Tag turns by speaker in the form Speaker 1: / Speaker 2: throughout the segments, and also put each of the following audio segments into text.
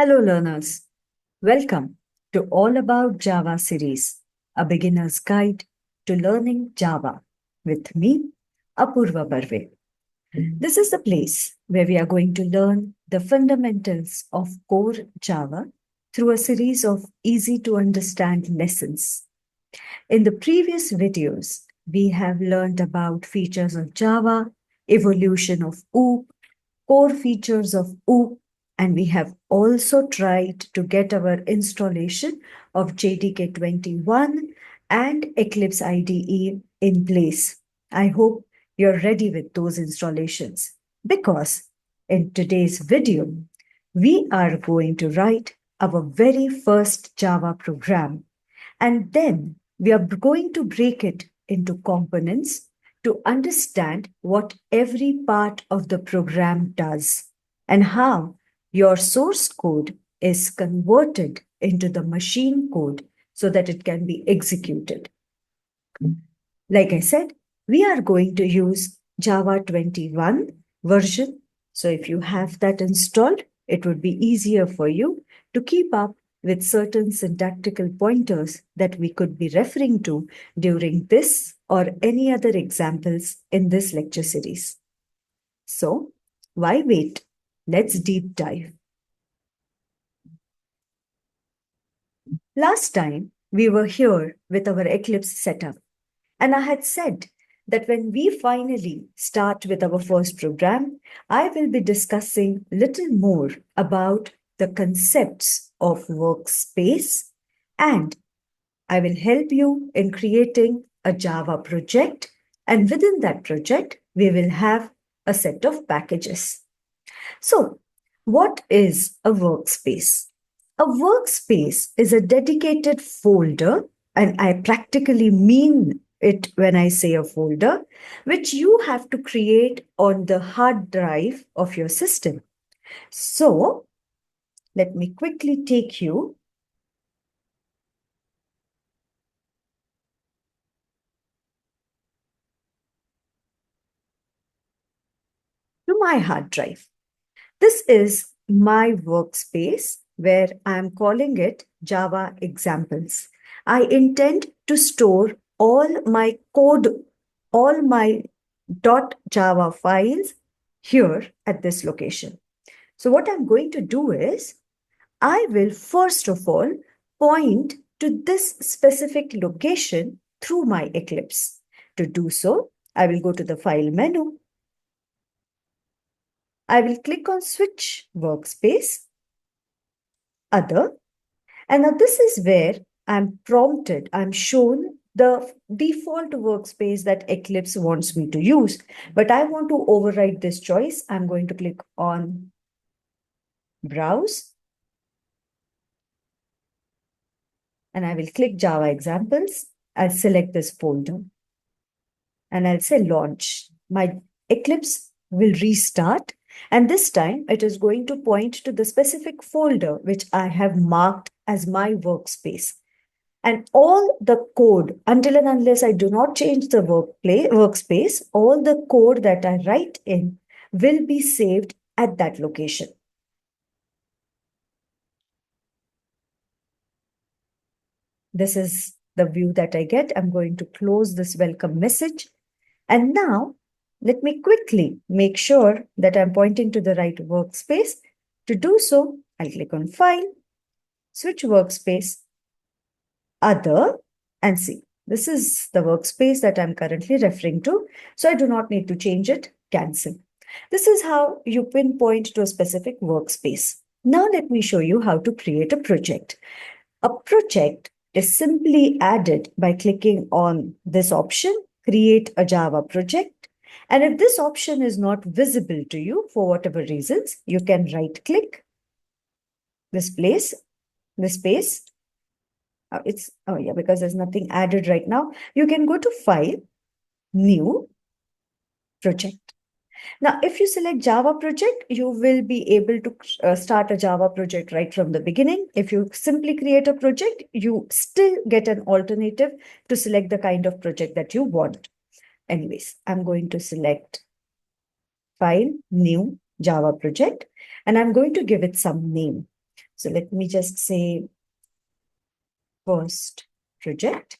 Speaker 1: Hello, learners. Welcome to All About Java series, a beginner's guide to learning Java with me, Apurva Barve. This is the place where we are going to learn the fundamentals of core Java through a series of easy to understand lessons. In the previous videos, we have learned about features of Java, evolution of OOP, core features of OOP, and we have also tried to get our installation of JDK 21 and Eclipse IDE in place. I hope you're ready with those installations because in today's video, we are going to write our very first Java program, and then we are going to break it into components to understand what every part of the program does and how your source code is converted into the machine code so that it can be executed. Like I said, we are going to use Java 21 version. So if you have that installed, it would be easier for you to keep up with certain syntactical pointers that we could be referring to during this or any other examples in this lecture series. So, why wait? Let's deep dive. Last time, we were here with our Eclipse setup, and I had said that when we finally start with our first program, I will be discussing little more about the concepts of workspace, and I will help you in creating a Java project. And within that project, we will have a set of packages. So, what is a workspace? A workspace is a dedicated folder, and I practically mean it when I say a folder, which you have to create on the hard drive of your system. So, let me quickly take you to my hard drive. This is my workspace where I'm calling it Java examples. I intend to store all my code, all my .java files here at this location. So what I'm going to do is I will first of all point to this specific location through my Eclipse. To do so, I will go to the File menu. I will click on Switch Workspace, Other, and now this is where I'm prompted, I'm shown the default workspace that Eclipse wants me to use. But I want to override this choice. I'm going to click on Browse, and I will click Java Examples. I'll select this folder, and I'll say Launch. My Eclipse will restart, and this time it is going to point to the specific folder which I have marked as my workspace. And all the code, until and unless I do not change the workspace, all the code that I write in will be saved at that location. This is the view that I get. I'm going to close this welcome message. And now, let me quickly make sure that I'm pointing to the right workspace. To do so, I'll click on File, Switch Workspace, Other, and see. This is the workspace that I'm currently referring to, so I do not need to change it, cancel. This is how you pinpoint to a specific workspace. Now let me show you how to create a project. A project is simply added by clicking on this option, Create a Java Project. And if this option is not visible to you for whatever reasons, you can right-click this space, because there's nothing added right now. You can go to File, New, Project. Now, if you select Java project, you will be able to start a Java project right from the beginning. If you simply create a project, you still get an alternative to select the kind of project that you want. Anyways, I'm going to select File, New, Java project, and I'm going to give it some name. So let me just say first project.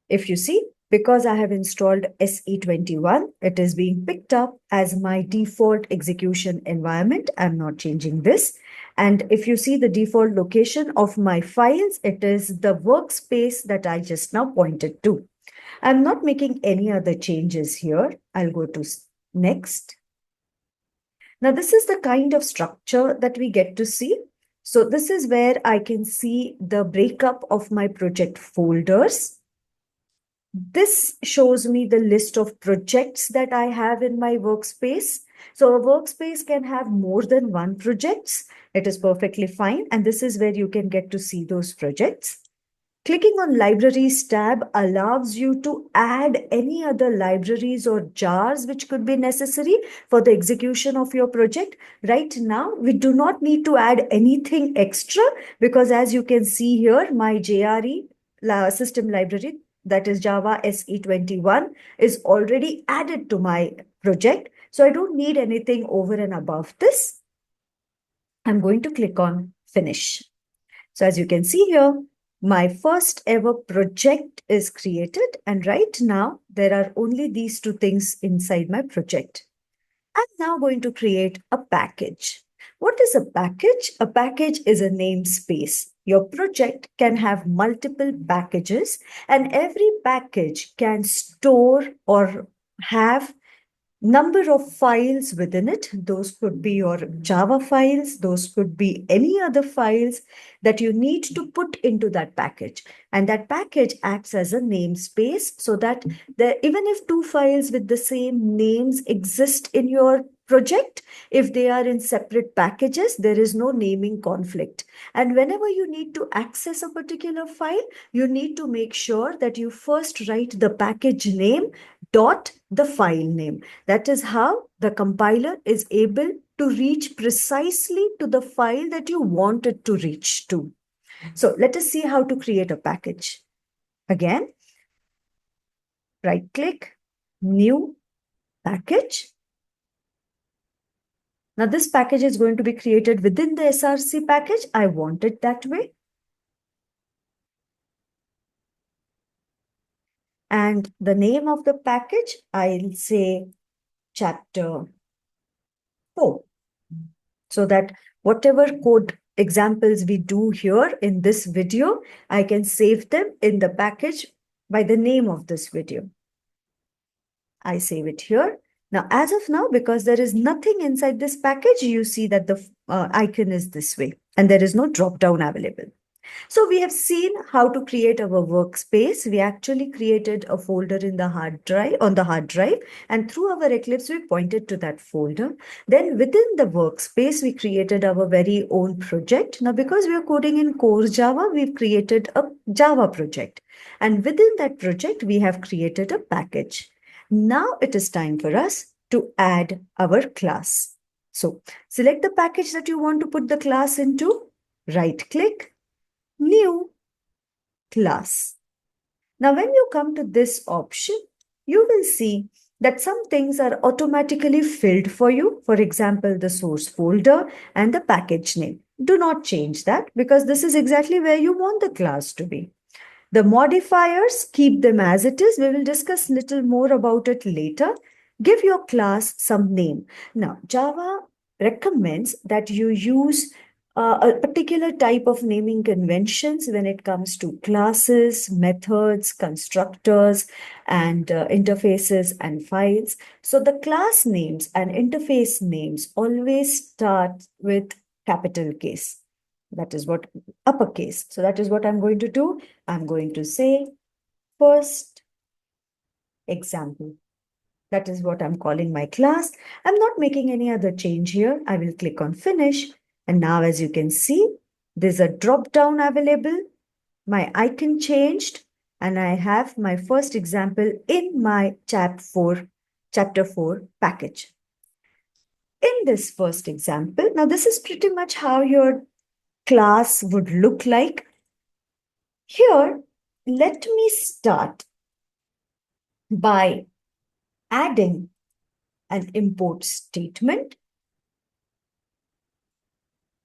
Speaker 1: If you see, because I have installed SE21, it is being picked up as my default execution environment. I'm not changing this. And if you see the default location of my files, it is the workspace that I just now pointed to. I'm not making any other changes here. I'll go to next. Now, this is the kind of structure that we get to see. So this is where I can see the breakup of my project folders. This shows me the list of projects that I have in my workspace. So a workspace can have more than one projects. It is perfectly fine. And this is where you can get to see those projects. Clicking on Libraries tab allows you to add any other libraries or jars which could be necessary for the execution of your project. Right now, we do not need to add anything extra because as you can see here, my JRE system library, that is Java SE21, is already added to my project. So I don't need anything over and above this. I'm going to click on Finish. So as you can see here, my first ever project is created. And right now, there are only these two things inside my project. I'm now going to create a package. What is a package? A package is a namespace. Your project can have multiple packages, and every package can store or have number of files within it. Those could be your Java files, those could be any other files that you need to put into that package. And that package acts as a namespace so that even if two files with the same names exist in your project, if they are in separate packages, there is no naming conflict. And whenever you need to access a particular file, you need to make sure that you first write the package name dot the file name. That is how the compiler is able to reach precisely to the file that you want it to reach to. So let us see how to create a package. Again, right click, new package. Now this package is going to be created within the SRC package. I want it that way. And the name of the package, I'll say chapter 4. So that whatever code examples we do here in this video, I can save them in the package by the name of this video. I save it here. Now, as of now, because there is nothing inside this package, you see that the icon is this way and there is no drop down available. So we have seen how to create our workspace. We actually created a folder in the hard drive, on the hard drive, and through our Eclipse, we pointed to that folder. Then within the workspace, we created our very own project. Now, because we are coding in core Java, we've created a Java project. And within that project, we have created a package. Now it is time for us to add our class. So select the package that you want to put the class into, right click, new class. Now, when you come to this option, you will see that some things are automatically filled for you. For example, the source folder and the package name. Do not change that because this is exactly where you want the class to be. The modifiers, keep them as it is. We will discuss little more about it later. Give your class some name. Now, Java recommends that you use a particular type of naming conventions when it comes to classes, methods, constructors, and interfaces and files. So the class names and interface names always start with capital case. That is what uppercase. So that is what I'm going to do. I'm going to say first example. That is what I'm calling my class. I'm not making any other change here. I will click on finish. And now as you can see, there's a drop down available. My icon changed and I have my first example in my chapter 4 package. In this first example, now this is pretty much how your class would look like. Here, let me start by adding an import statement.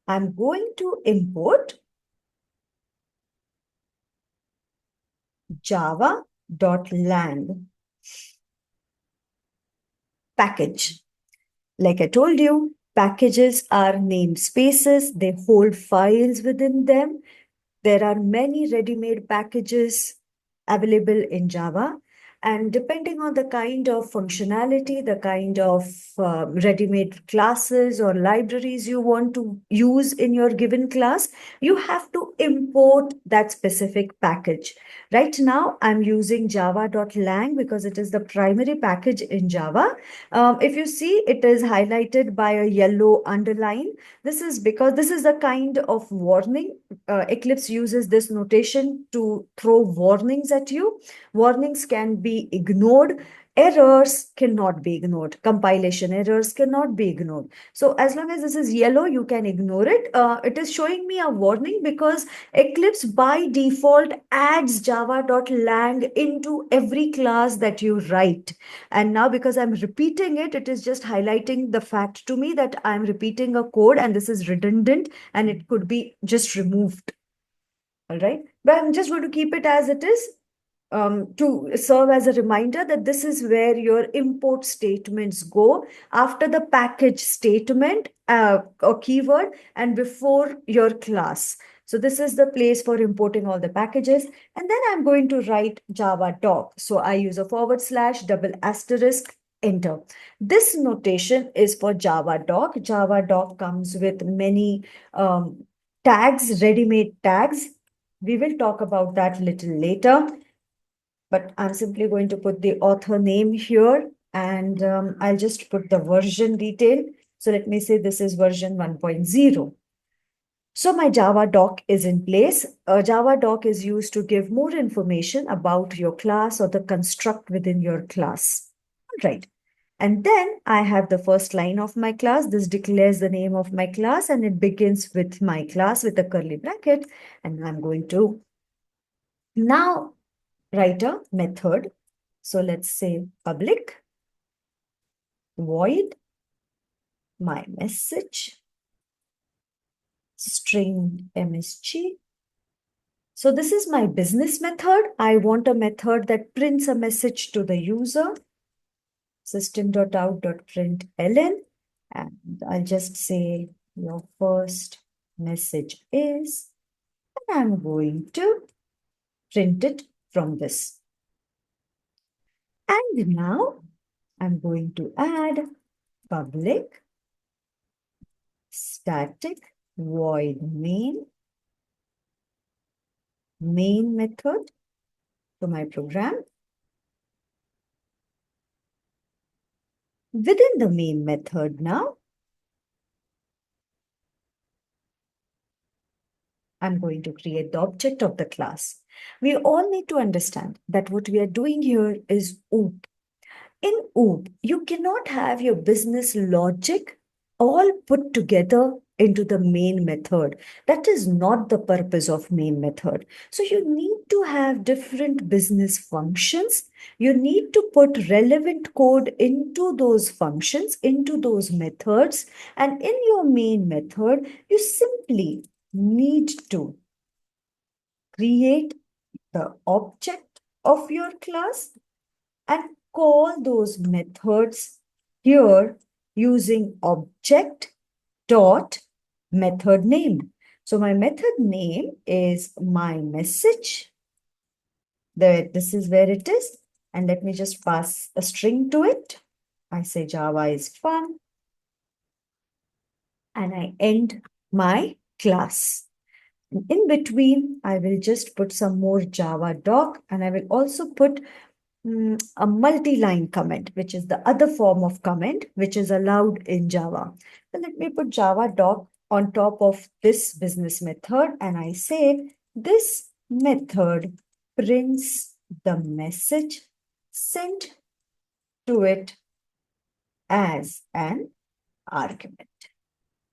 Speaker 1: I'm going to import java.lang package. Like I told you, packages are namespaces. They hold files within them. There are many ready-made packages available in Java. And depending on the kind of functionality, the kind of ready-made classes or libraries you want to use in your given class, you have to import that specific package. Right now, I'm using java.lang because it is the primary package in Java. If you see, it is highlighted by a yellow underline. This is because this is the kind of warning. Eclipse uses this notation to throw warnings at you. Warnings can be ignored. Errors cannot be ignored. Compilation errors cannot be ignored. So as long as this is yellow, you can ignore it. It is showing me a warning because Eclipse by default adds java.lang into every class that you write. And now because I'm repeating it, it is just highlighting the fact to me that I'm repeating a code and this is redundant and it could be just removed. All right. But I'm just going to keep it as it is to serve as a reminder that this is where your import statements go after the package statement or keyword and before your class. So this is the place for importing all the packages. And then I'm going to write Java doc. So I use a / double asterisk enter. This notation is for Java doc. Java doc comes with many tags, ready-made tags. We will talk about that little later, but I'm simply going to put the author name here and I'll just put the version detail. So let me say this is version 1.0. So my Java doc is in place. A Java doc is used to give more information about your class or the construct within your class. All right. And then I have the first line of my class. This declares the name of my class and it begins with my class with a curly bracket. And I'm going to now write a method. So let's say public void my message string msg. So this is my business method. I want a method that prints a message to the user, system.out.println, and I'll just say your first message is, and I'm going to print it from this. And now I'm going to add public static void main method to my program. Within the main method now, I'm going to create the object of the class. We all need to understand that what we are doing here is OOP. In OOP, you cannot have your business logic all put together into the main method. That is not the purpose of main method. So you need to have different business functions. You need to put relevant code into those functions, into those methods. And in your main method, you simply need to create the object of your class and call those methods here using object dot method name. So my method name is my message. This is where it is. And let me just pass a string to it. I say Java is fun. And I end my class. In between, I will just put some more Java doc and I will also put a multi-line comment, which is the other form of comment, which is allowed in Java. So let me put Java doc on top of this business method and I say this method prints the message sent to it as an argument.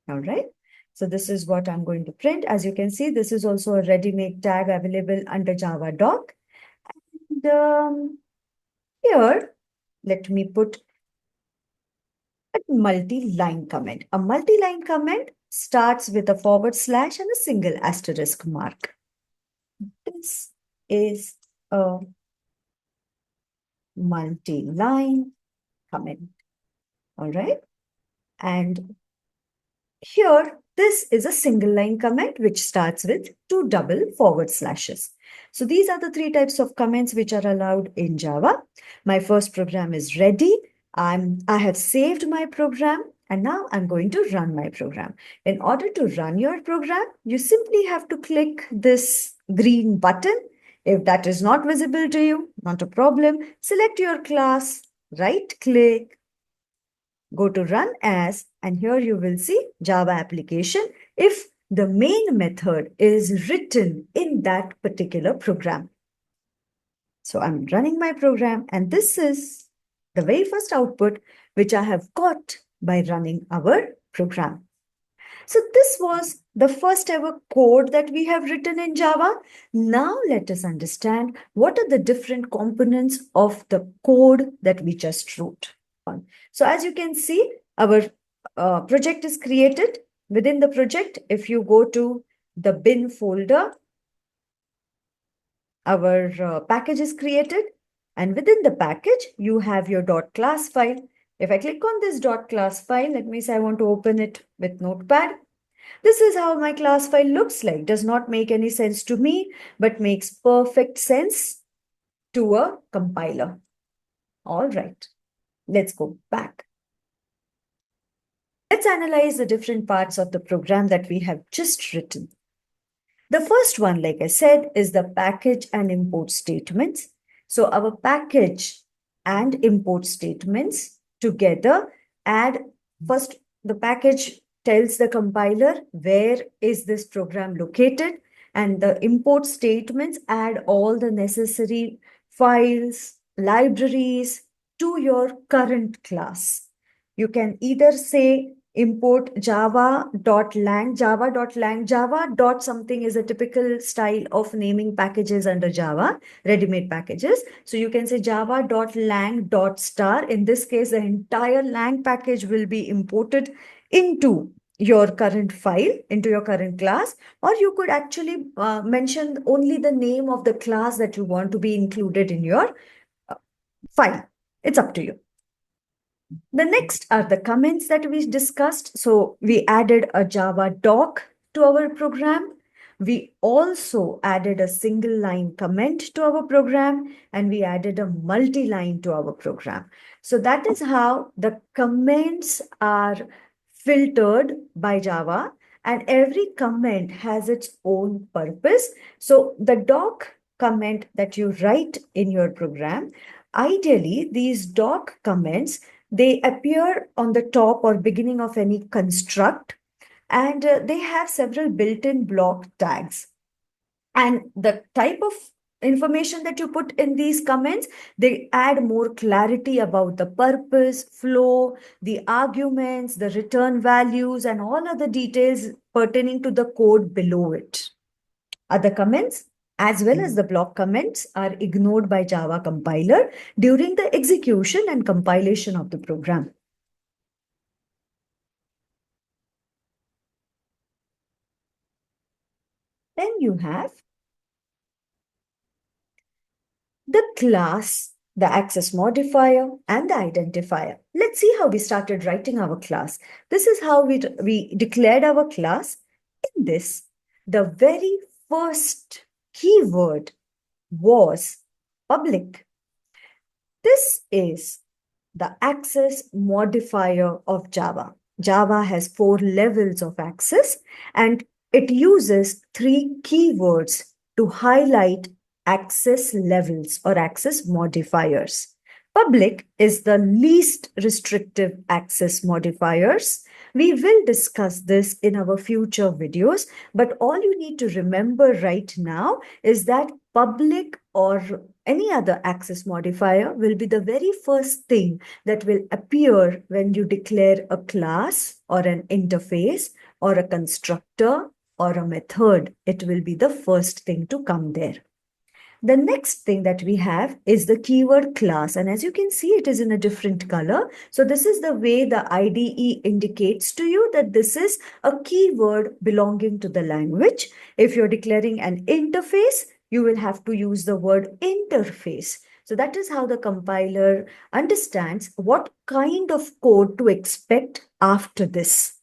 Speaker 1: All right. So this is what I'm going to print. As you can see, this is also a ready-made tag available under Java doc. And here, let me put a multi-line comment. A multi-line comment starts with a forward slash and a single asterisk mark. This is a multi-line comment. All right. And here, this is a single line comment which starts with two double forward slashes. So these are the three types of comments which are allowed in Java. My first program is ready. I have saved my program and now I'm going to run my program. In order to run your program, you simply have to click this green button. If that is not visible to you, not a problem. Select your class, right click, go to run as, and here you will see Java application if the main method is written in that particular program. So I'm running my program and this is the very first output which I have got by running our program. So this was the first ever code that we have written in Java. Now let us understand what are the different components of the code that we just wrote. So as you can see, our project is created. Within the project, if you go to the bin folder, our package is created. And within the package, you have your .class file. If I click on this .class file, let me say I want to open it with Notepad. This is how my class file looks like. Does not make any sense to me, but makes perfect sense to a compiler. All right, let's go back. Let's analyze the different parts of the program that we have just written. The first one, like I said, is the package and import statements. So our package and import statements together add, first the package tells the compiler where is this program located, and the import statements add all the necessary files, libraries to your current class. You can either say import java.lang, java.lang, java.something is a typical style of naming packages under Java, ready-made packages. So you can say java.lang.star. In this case, the entire lang package will be imported into your current file, into your current class, or you could actually mention only the name of the class that you want to be included in your file. It's up to you. The next are the comments that we discussed. So we added a Java doc to our program. We also added a single line comment to our program, and we added a multi-line to our program. So that is how the comments are filtered by Java, and every comment has its own purpose. So the doc comment that you write in your program, ideally these doc comments, they appear on the top or beginning of any construct, and they have several built-in block tags. And the type of information that you put in these comments, they add more clarity about the purpose, flow, the arguments, the return values, and all other details pertaining to the code below it. Other comments as well as the block comments are ignored by Java compiler during the execution and compilation of the program. Then you have the class, the access modifier, and the identifier. Let's see how we started writing our class. This is how we declared our class. In this, the very first keyword was public. This is the access modifier of Java. Java has 4 levels of access, and it uses 3 keywords to highlight access levels or access modifiers. Public is the least restrictive access modifiers. We will discuss this in our future videos, but all you need to remember right now is that public or any other access modifier will be the very first thing that will appear when you declare a class or an interface or a constructor or a method. It will be the first thing to come there. The next thing that we have is the keyword class. And as you can see, it is in a different color. So this is the way the IDE indicates to you that this is a keyword belonging to the language. If you're declaring an interface, you will have to use the word interface. So that is how the compiler understands what kind of code to expect after this.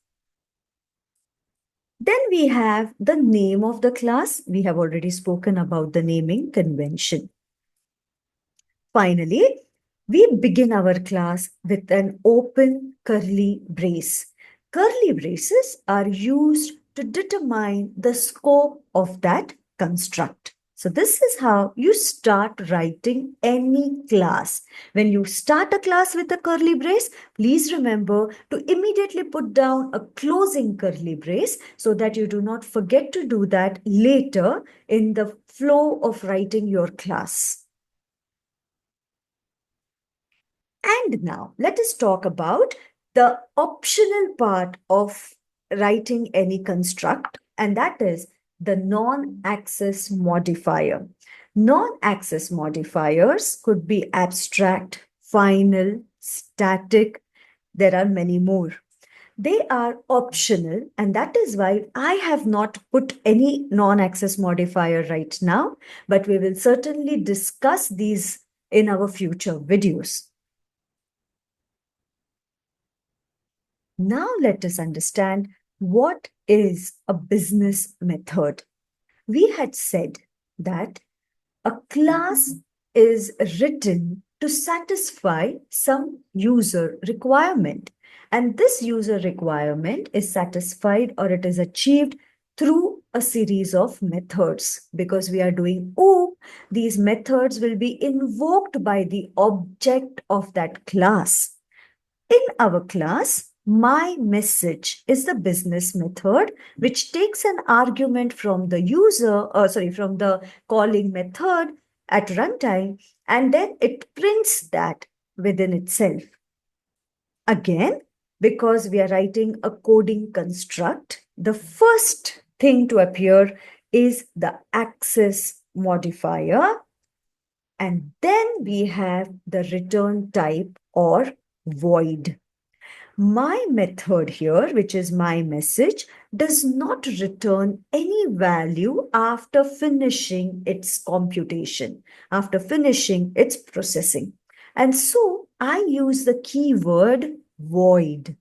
Speaker 1: Then we have the name of the class. We have already spoken about the naming convention. Finally, we begin our class with an open curly brace. Curly braces are used to determine the scope of that construct. So this is how you start writing any class. When you start a class with a curly brace, please remember to immediately put down a closing curly brace so that you do not forget to do that later in the flow of writing your class. And now let us talk about the optional part of writing any construct, and that is the non-access modifier. Non-access modifiers could be abstract, final, static. There are many more. They are optional, and that is why I have not put any non-access modifier right now, but we will certainly discuss these in our future videos. Now let us understand what is a business method. We had said that a class is written to satisfy some user requirement. And this user requirement is satisfied or it is achieved through a series of methods. Because we are doing OOP, these methods will be invoked by the object of that class. In our class, my message is the business method, which takes an argument from the from the calling method at runtime, and then it prints that within itself. Again, because we are writing a coding construct, the first thing to appear is the access modifier. And then we have the return type or void. My method here, which is my message, does not return any value after finishing its computation, after finishing its processing. And so I use the keyword void.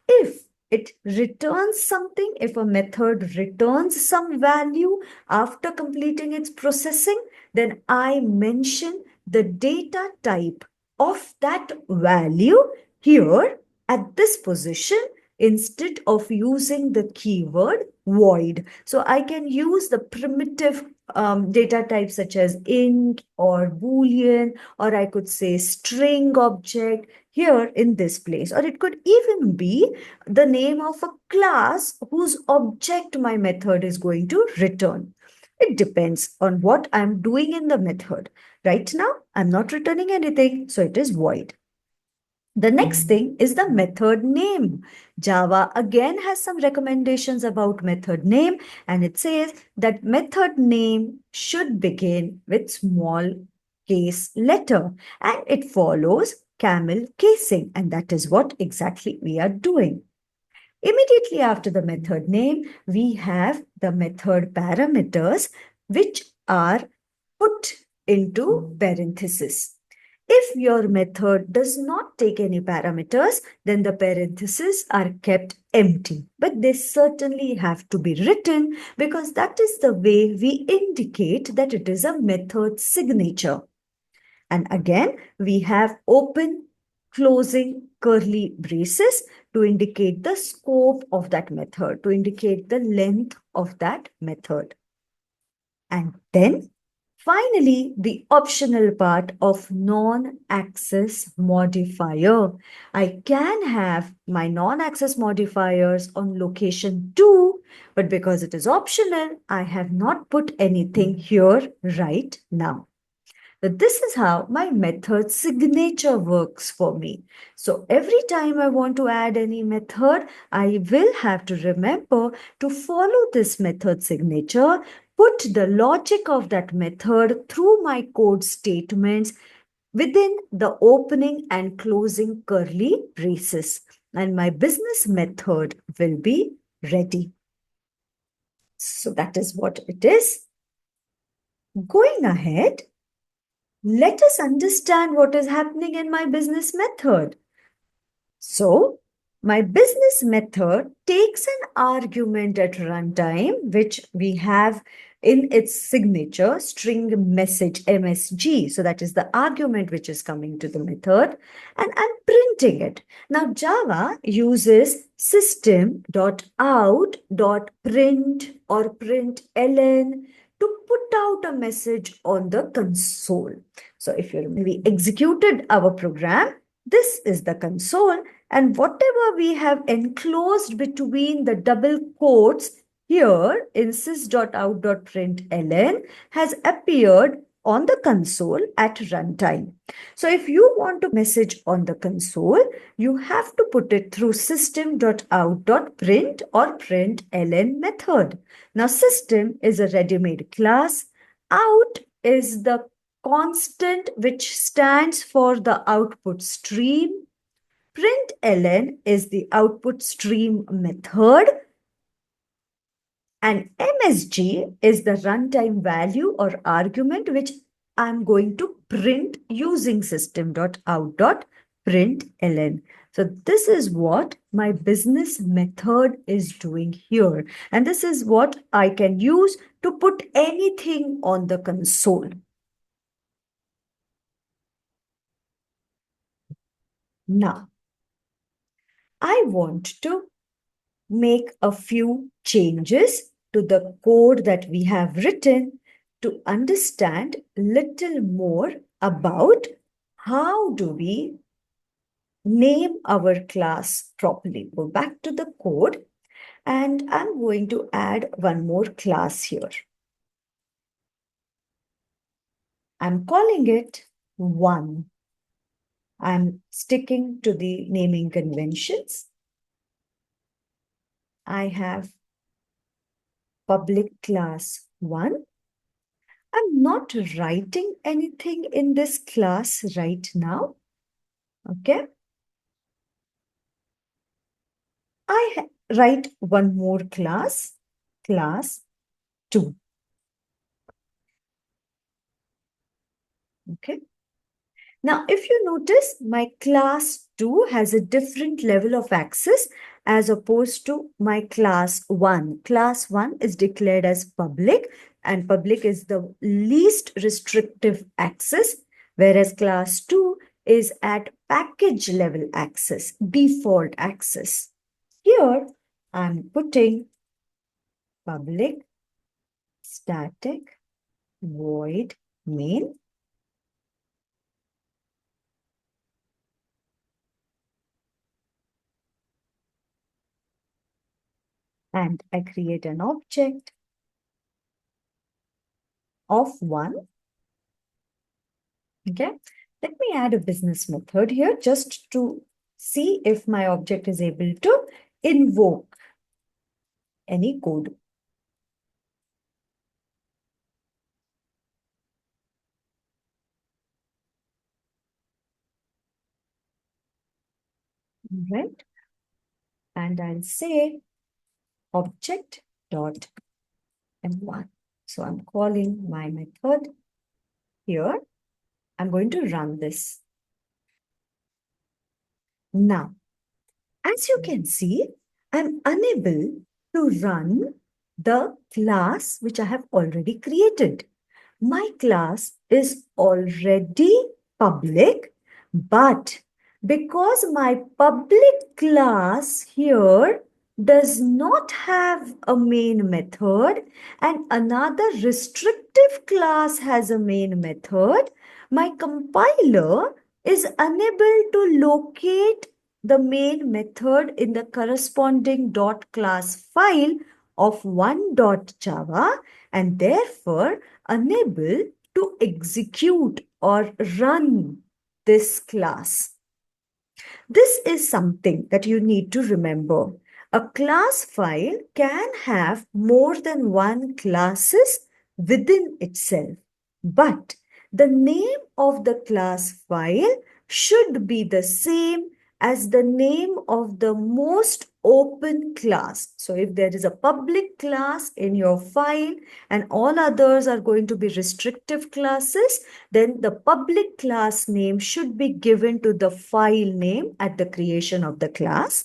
Speaker 1: If it returns something, if a method returns some value after completing its processing, then I mention the data type of that value here at this position instead of using the keyword void. So I can use the primitive data types such as int or boolean, or I could say string object here in this place, or it could even be the name of a class whose object my method is going to return. It depends on what I'm doing in the method. Right now, I'm not returning anything, so it is void. The next thing is the method name. Java again has some recommendations about method name, and it says that method name should begin with small case letter and it follows camel casing, and that is what exactly we are doing. Immediately after the method name, we have the method parameters, which are put into parenthesis. If your method does not take any parameters, then the parentheses are kept empty. But they certainly have to be written because that is the way we indicate that it is a method signature. And again, we have open, closing curly braces to indicate the scope of that method, to indicate the length of that method. And then finally, the optional part of non-access modifier. I can have my non-access modifiers on location 2, but because it is optional, I have not put anything here right now. So this is how my method signature works for me. So every time I want to add any method, I will have to remember to follow this method signature put the logic of that method through my code statements within the opening and closing curly braces, and my business method will be ready. So that is what it is. Going ahead, let us understand what is happening in my business method. So, my business method takes an argument at runtime, which we have in its signature string message MSG. So that is the argument which is coming to the method, and I'm printing it. Now Java uses system.out.print or println to put out a message on the console. So if you remember, we executed our program, this is the console, and whatever we have enclosed between the double quotes here in sys.out.println has appeared on the console at runtime. So if you want to message on the console, you have to put it through system.out.print or println method. Now system is a ready-made class. Out is the constant which stands for the output stream. Println is the output stream method, and MSG is the runtime value or argument which I'm going to print using system.out.println. So this is what my business method is doing here. And this is what I can use to put anything on the console. Now, I want to make a few changes to the code that we have written to understand little more about how do we name our class properly. Go back to the code, and I'm going to add one more class here. I'm calling it 1. I'm sticking to the naming conventions. I have public class 1. I'm not writing anything in this class right now. Okay. I write one more class, class 2. Okay. Now, if you notice, my class 2 has a different level of access as opposed to my class 1. Class 1 is declared as public, and public is the least restrictive access, whereas class 2 is at package level access, default access. Here, I'm putting public static void main. And I create an object of 1. Okay. Let me add a business method here just to see if my object is able to invoke any code. Right. And I'll say object dot m1. So I'm calling my method here. I'm going to run this. Now, as you can see, I'm unable to run the class which I have already created. My class is already public, but because my public class here does not have a main method and another restrictive class has a main method, my compiler is unable to locate the main method in the corresponding .class file of 1.java, and therefore unable to execute or run this class. This is something that you need to remember. A class file can have more than one classes within itself, but the name of the class file should be the same as the name of the most open class. So if there is a public class in your file and all others are going to be restrictive classes, then the public class name should be given to the file name at the creation of the class.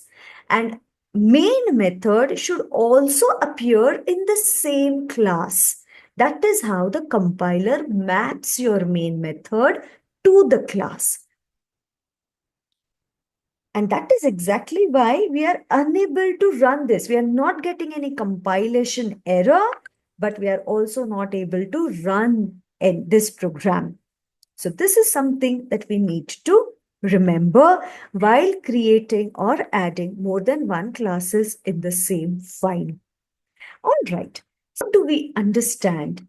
Speaker 1: And main method should also appear in the same class. That is how the compiler maps your main method to the class. And that is exactly why we are unable to run this. We are not getting any compilation error, but we are also not able to run this program. So this is something that we need to remember while creating or adding more than one classes in the same file. All right. So what do we understand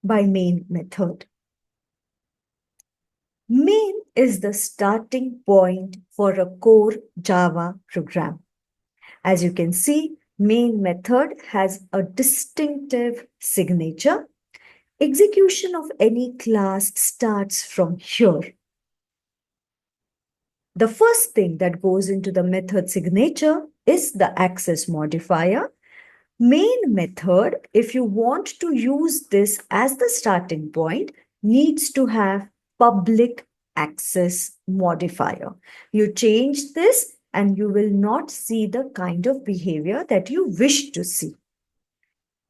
Speaker 1: by main method? Main is the starting point for a core Java program. As you can see, main method has a distinctive signature. Execution of any class starts from here. The first thing that goes into the method signature is the access modifier. Main method, if you want to use this as the starting point, needs to have public access modifier. You change this and you will not see the kind of behavior that you wish to see.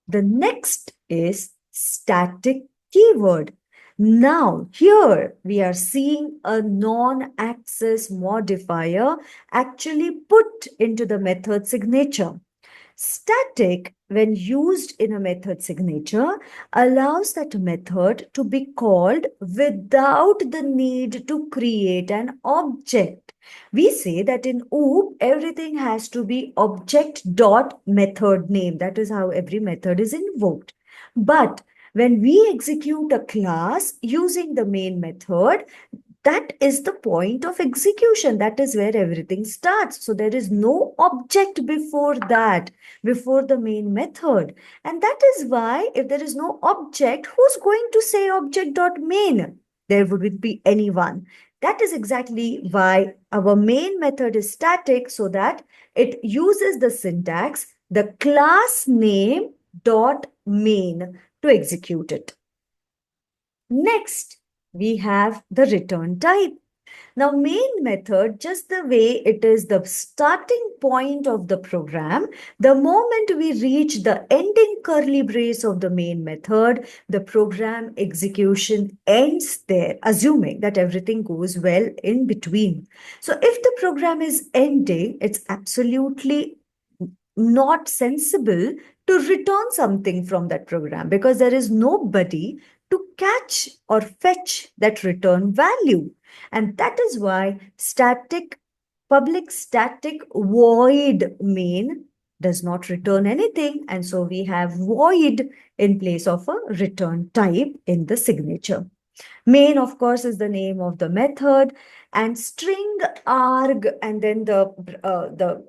Speaker 1: The next is static keyword. Now, here we are seeing a non-access modifier actually put into the method signature. Static, when used in a method signature, allows that method to be called without the need to create an object. We say that in OOP, everything has to be object dot method name. That is how every method is invoked. But when we execute a class using the main method, that is the point of execution. That is where everything starts. So there is no object before that, before the main method. And that is why if there is no object, who's going to say object.main? There wouldn't be anyone. That is exactly why our main method is static, so that it uses the syntax, the class name dot main to execute it. Next, we have the return type. Now, main method, just the way it is the starting point of the program, the moment we reach the ending curly brace of the main method, the program execution ends there, assuming that everything goes well in between. So if the program is ending, it's absolutely not sensible to return something from that program because there is nobody to catch or fetch that return value. And that is why public static void main does not return anything. And so we have void in place of a return type in the signature. Main, of course, is the name of the method, and string arg and then the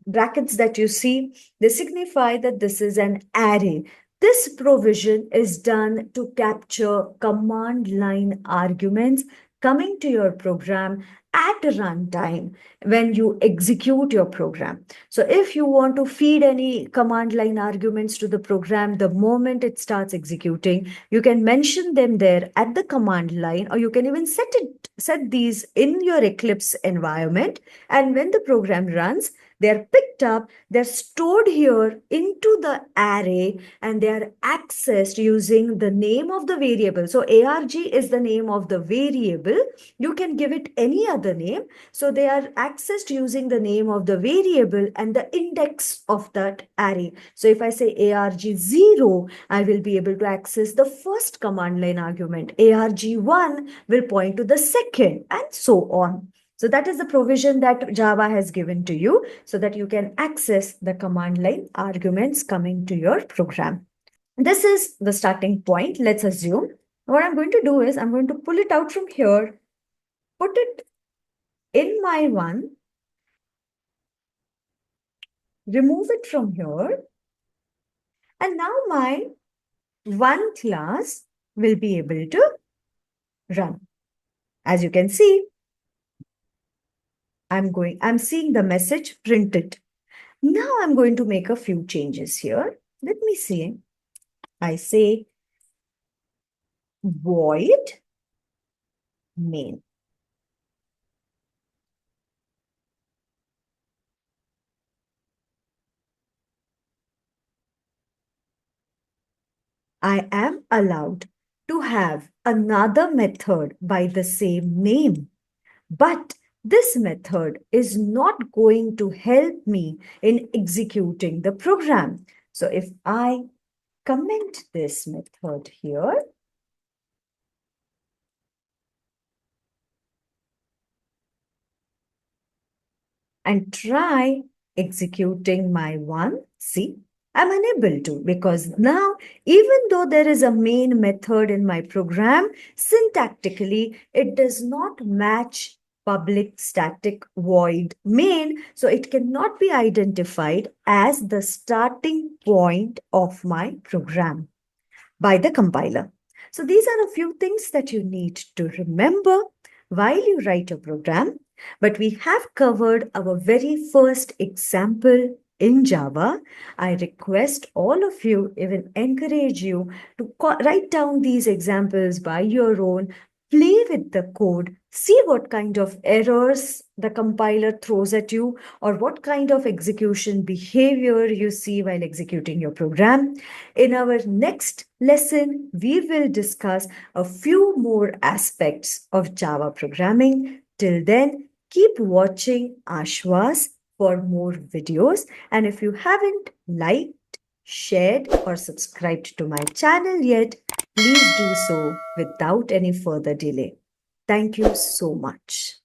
Speaker 1: brackets that you see, they signify that this is an array. This provision is done to capture command line arguments coming to your program at runtime when you execute your program. So if you want to feed any command line arguments to the program the moment it starts executing, you can mention them there at the command line, or you can even set these in your Eclipse environment. And when the program runs, they're picked up, they're stored here into the array, and they are accessed using the name of the variable. So ARG is the name of the variable. You can give it any other name. So they are accessed using the name of the variable and the index of that array. So if I say ARG0, I will be able to access the first command line argument. ARG1 will point to the second, and so on. So that is the provision that Java has given to you so that you can access the command line arguments coming to your program. This is the starting point. Let's assume what I'm going to do is I'm going to pull it out from here, put it in my one, remove it from here. And now my one class will be able to run. As you can see, I'm seeing the message printed. Now I'm going to make a few changes here. Let me see. I say void main. I am allowed to have another method by the same name, but this method is not going to help me in executing the program. So if I comment this method here, and try executing my one, see, I'm unable to, because now, even though there is a main method in my program, syntactically, it does not match public static void main, so it cannot be identified as the starting point of my program by the compiler. So these are a few things that you need to remember while you write a program. But we have covered our very first example in Java. I request all of you, even encourage you to write down these examples by your own, play with the code, see what kind of errors the compiler throws at you, or what kind of execution behavior you see while executing your program. In our next lesson, we will discuss a few more aspects of Java programming. Till then, keep watching Ashwas for more videos. And if you haven't liked, shared, or subscribed to my channel yet, please do so without any further delay. Thank you so much.